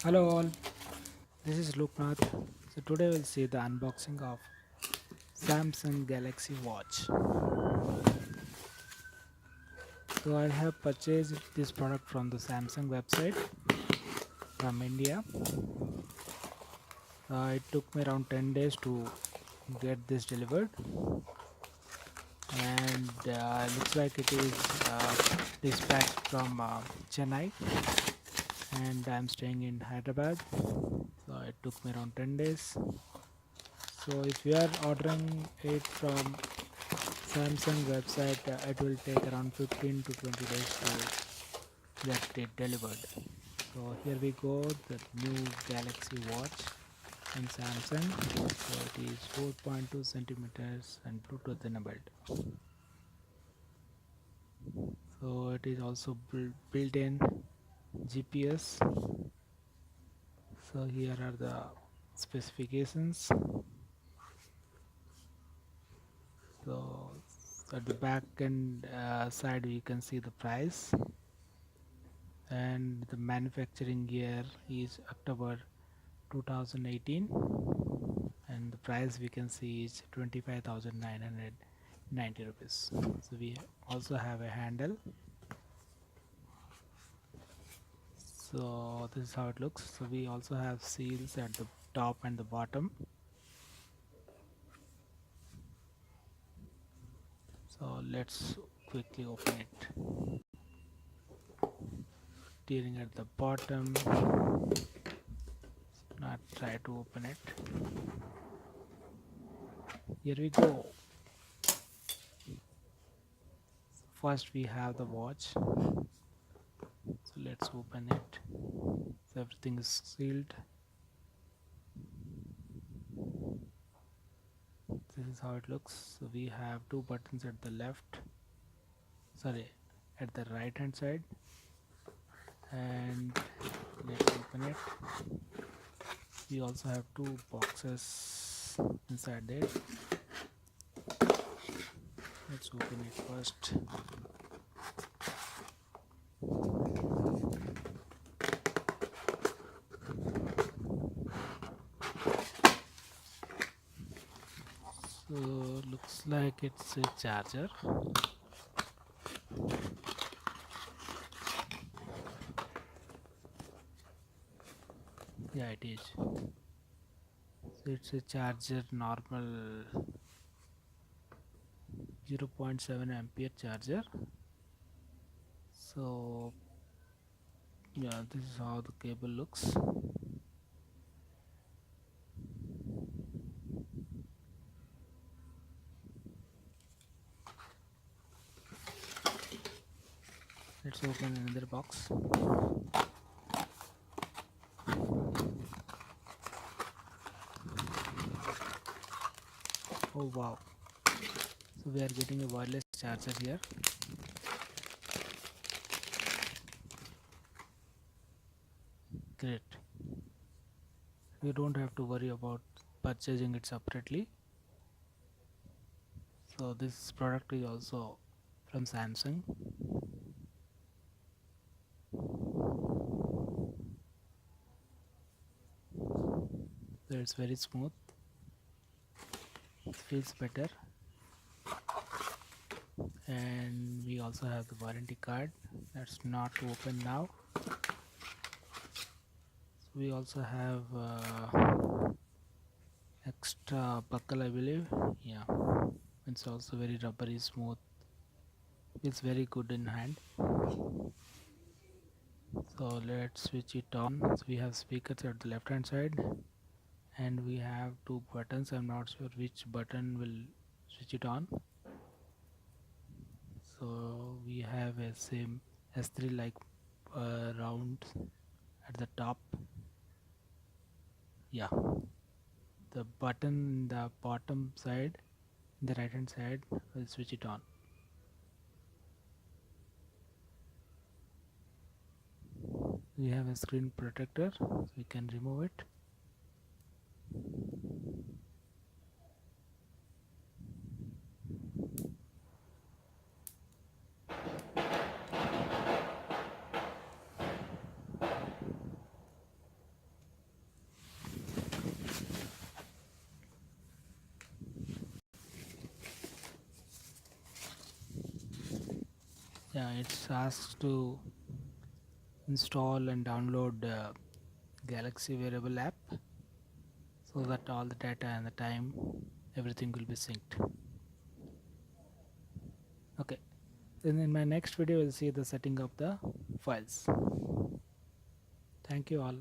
Hello all, this is Loknath. So today we'll see the unboxing of Samsung Galaxy Watch. So I have purchased this product from the Samsung website from India. It took me around 10 days to get this delivered, and looks like it is dispatched from Chennai, and I'm staying in Hyderabad. So it took me around 10 days. So if you are ordering it from Samsung website, it will take around 15 to 20 days to get it delivered. So here we go, the new Galaxy Watch in Samsung. So it is 4.2 centimeters and Bluetooth enabled. So it is also built-in GPS. So here are the specifications. So at the back end side you can see the price, and the manufacturing year is October 2018, and the price we can see is 25,990 rupees. So we also have a handle. So this is how it looks. So we also have seals at the top and the bottom. So let's quickly open it. Tearing at the bottom, not try to open it. Here we go. First we have the watch. So let's open it. So everything is sealed. This is how it looks. So we have two buttons at the left, sorry, at the right hand side, and let's open it. We also have two boxes inside it. Let's open it first. So looks like it's a charger. Yeah, it is. So it's a charger, normal 0.7 ampere charger. So yeah, this is how the cable looks. Let's open another box. Oh wow, so we are getting a wireless charger here. Great, you don't have to worry about purchasing it separately. So this product is also from Samsung. So it's very smooth, it feels better, and we also have the warranty card. That's not open now. So we also have extra buckle, I believe. Yeah, it's also very rubbery smooth, feels very good in hand. So let's switch it on. So we have speakers at the left hand side, and we have two buttons. I'm not sure which button will switch it on. So we have a same S3 like round at the top. Yeah, the button in the bottom side, the right hand side, will switch it on. We have a screen protector, so we can remove it. Yeah, it's asked to install and download Galaxy Wearable app so that all the data and the time, everything will be synced. Okay, then in my next video, we'll see the setting of the files. Thank you all.